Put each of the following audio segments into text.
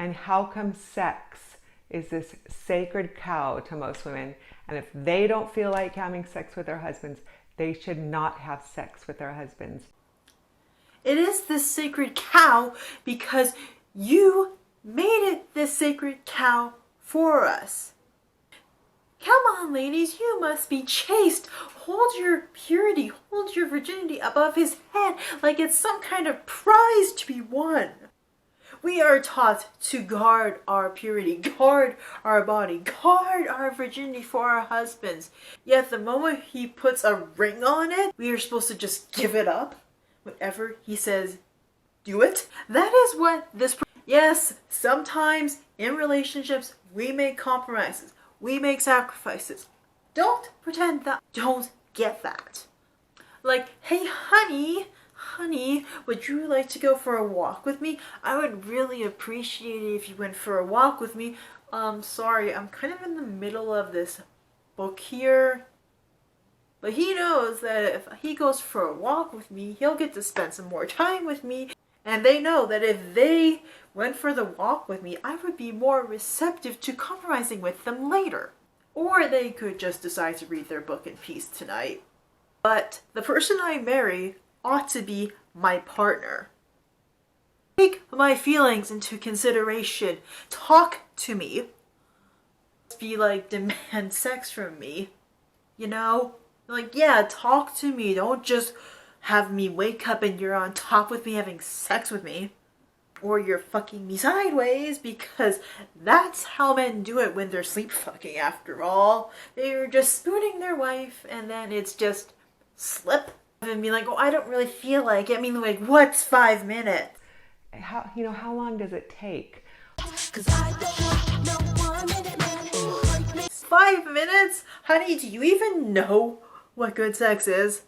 And how come sex is this sacred cow to most women? And if they don't feel like having sex with their husbands, they should not have sex with their husbands. It is this sacred cow because you made it this sacred cow for us. Come on, ladies, you must be chaste. Hold your purity, hold your virginity above his head like it's some kind of prize to be won. We are taught to guard our purity, guard our body, guard our virginity for our husbands. Yet the moment he puts a ring on it, we are supposed to just give it up whenever he says, do it. That is what this... Yes, sometimes in relationships, we make compromises. We make sacrifices. Don't pretend that. Don't get that. Like, hey, honey, would you like to go for a walk with me? I would really appreciate it if you went for a walk with me. Sorry, I'm kind of in the middle of this book here. But he knows that if he goes for a walk with me, he'll get to spend some more time with me. And they know that if they went for the walk with me, I would be more receptive to compromising with them later. Or they could just decide to read their book in peace tonight. But the person I marry ought to be my partner. Take my feelings into consideration. Talk to me. Be like, demand sex from me. You know? Like, yeah, talk to me. Don't just have me wake up and you're on top with me having sex with me. Or you're fucking me sideways, because that's how men do it when they're sleep fucking after all. They're just spooning their wife and then it's just slip and be like, oh, I don't really feel like it. I mean, like, what's 5 minutes? How long does it take? 5 minutes? Honey, do you even know what good sex is?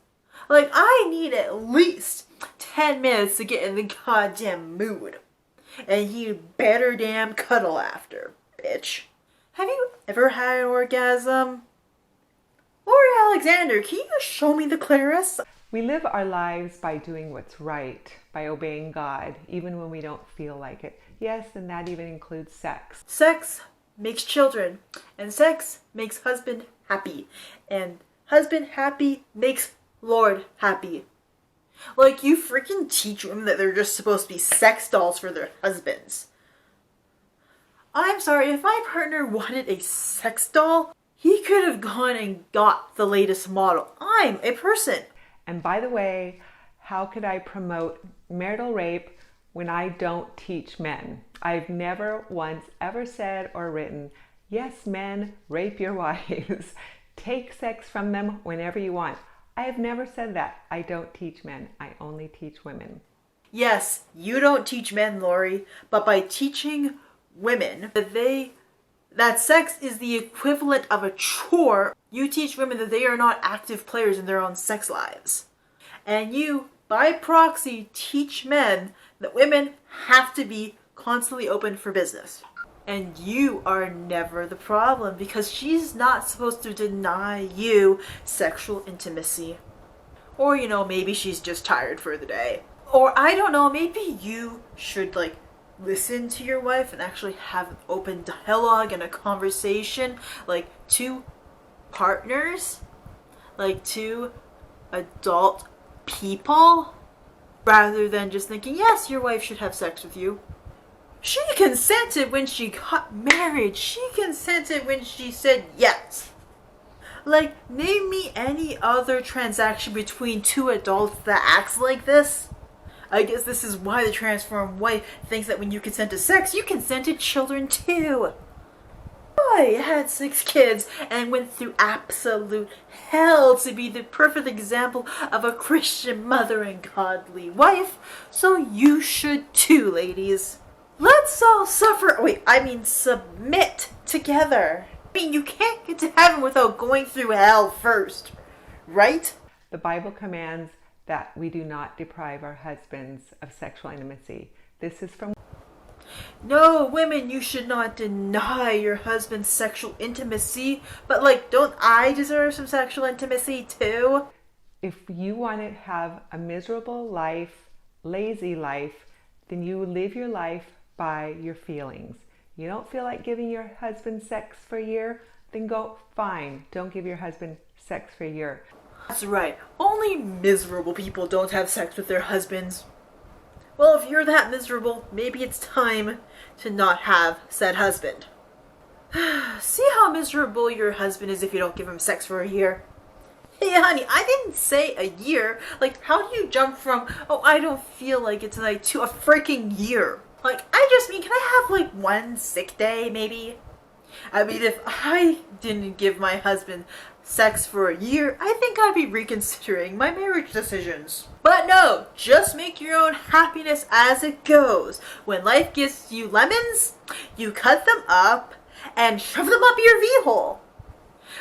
Like, I need at least 10 minutes to get in the goddamn mood. And you better damn cuddle after, bitch. Have you ever had an orgasm? Lauri Alexander, can you show me the clitoris? We live our lives by doing what's right, by obeying God, even when we don't feel like it. Yes, and that even includes sex. Sex makes children, and sex makes husband happy, and husband happy makes Lord happy. Like, you freaking teach women that they're just supposed to be sex dolls for their husbands. I'm sorry, if my partner wanted a sex doll, he could have gone and got the latest model. I'm a person. And by the way, how could I promote marital rape when I don't teach men? I've never once ever said or written, yes, men, rape your wives. Take sex from them whenever you want. I have never said that. I don't teach men. I only teach women. Yes, you don't teach men, Lauri, but by teaching women that sex is the equivalent of a chore, you teach women that they are not active players in their own sex lives. And you, by proxy, teach men that women have to be constantly open for business. And you are never the problem, because she's not supposed to deny you sexual intimacy. Or, you know, maybe she's just tired for the day. Or, I don't know, maybe you should, like, listen to your wife and actually have an open dialogue and a conversation, like, two partners, like, two adult people, rather than just thinking, yes, your wife should have sex with you. She consented when she got married. She consented when she said yes. Like, name me any other transaction between two adults that acts like this. I guess this is why the transformed wife thinks that when you consent to sex, you consent to children too. I had 6 kids and went through absolute hell to be the perfect example of a Christian mother and godly wife, so you should too, ladies. Let's all submit together. I mean, you can't get to heaven without going through hell first, right? The Bible commands that we do not deprive our husbands of sexual intimacy. This is from... No, women, you should not deny your husband's sexual intimacy. But, like, don't I deserve some sexual intimacy too? If you want to have a miserable life, lazy life, then you live your life by your feelings. You don't feel like giving your husband sex for a year? Then go, fine, don't give your husband sex for a year. That's right. Only miserable people don't have sex with their husbands. Well, if you're that miserable, maybe it's time to not have said husband. See how miserable your husband is if you don't give him sex for a year? Hey honey, I didn't say a year. Like, how do you jump from, oh, I don't feel like it tonight to a freaking year? Like, I just mean, can I have like one sick day maybe? I mean, if I didn't give my husband sex for a year, I think I'd be reconsidering my marriage decisions. But no, just make your own happiness as it goes. When life gives you lemons, you cut them up and shove them up your V-hole.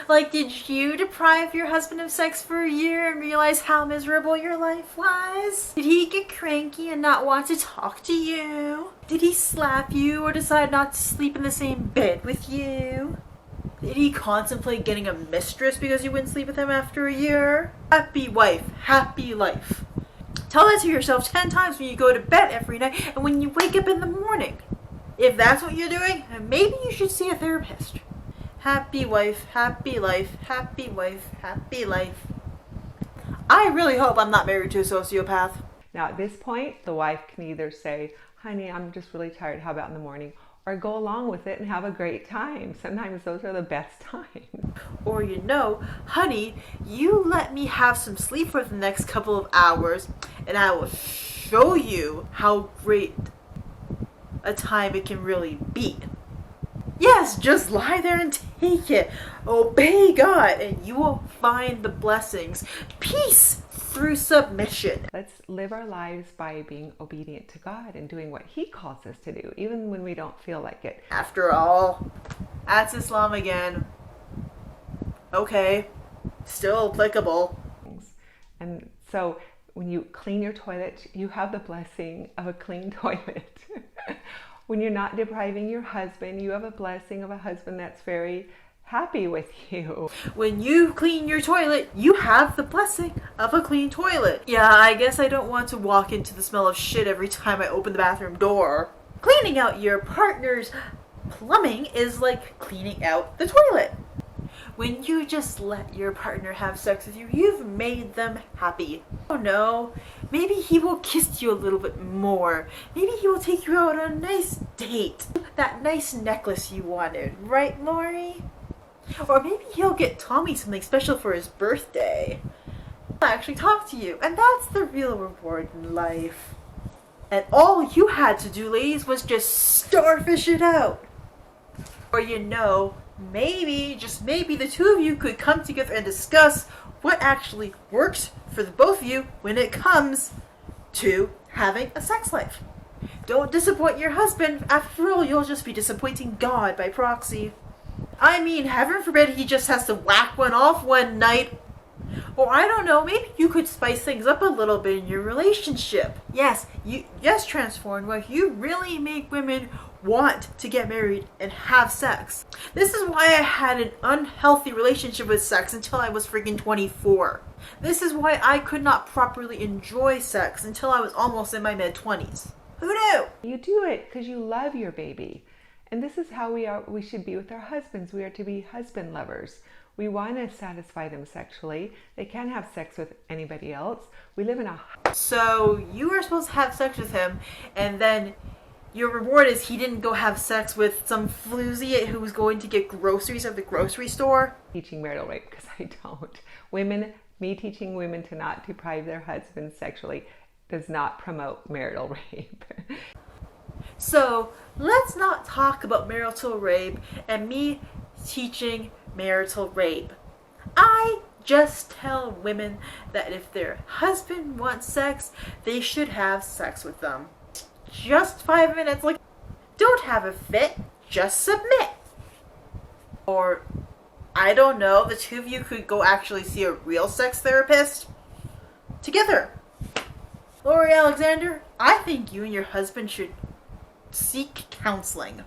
Like, did you deprive your husband of sex for a year and realize how miserable your life was? Did he get cranky and not want to talk to you? Did he slap you or decide not to sleep in the same bed with you? Did he contemplate getting a mistress because you wouldn't sleep with him after a year? Happy wife, happy life. Tell that to yourself 10 times when you go to bed every night and when you wake up in the morning. If that's what you're doing, maybe you should see a therapist. Happy wife, happy life, happy wife, happy life. I really hope I'm not married to a sociopath. Now at this point, the wife can either say, honey, I'm just really tired, how about in the morning? Or go along with it and have a great time. Sometimes those are the best times. Or, you know, honey, you let me have some sleep for the next couple of hours and I will show you how great a time it can really be. Yes, just lie there and take it. Obey God and you will find the blessings. Peace through submission. Let's live our lives by being obedient to God and doing what He calls us to do, even when we don't feel like it. After all, that's Islam again. Okay, still applicable. And so when you clean your toilet, you have the blessing of a clean toilet. When you're not depriving your husband, you have a blessing of a husband that's very happy with you. When you clean your toilet, you have the blessing of a clean toilet. Yeah, I guess I don't want to walk into the smell of shit every time I open the bathroom door. Cleaning out your partner's plumbing is like cleaning out the toilet. When you just let your partner have sex with you, you've made them happy. Oh no, maybe he will kiss you a little bit more. Maybe he will take you out on a nice date. That nice necklace you wanted, right, Lauri? Or maybe he'll get Tommy something special for his birthday. He'll actually talk to you, and that's the real reward in life. And all you had to do, ladies, was just starfish it out. Or you know, maybe, just maybe, the two of you could come together and discuss what actually works for the both of you when it comes to having a sex life. Don't disappoint your husband. After all, you'll just be disappointing God by proxy. I mean, heaven forbid he just has to whack one off one night. Or I don't know, maybe you could spice things up a little bit in your relationship. Yes, transformed wife, you really make women want to get married and have sex. This is why I had an unhealthy relationship with sex until I was freaking 24. This is why I could not properly enjoy sex until I was almost in my mid-20s. Who knew? You do it because you love your baby. And this is how we should be with our husbands. We are to be husband lovers. We want to satisfy them sexually. They can't have sex with anybody else. We live in a... So you were supposed to have sex with him, and then your reward is he didn't go have sex with some floozy who was going to get groceries at the grocery store? Teaching marital rape, because I don't. Me teaching women to not deprive their husbands sexually does not promote marital rape. So let's not talk about marital rape and me teaching marital rape. I just tell women that if their husband wants sex, they should have sex with them. Just 5 minutes, like, don't have a fit, just submit. Or, I don't know, the two of you could go actually see a real sex therapist together. Lauri Alexander, I think you and your husband should seek counseling.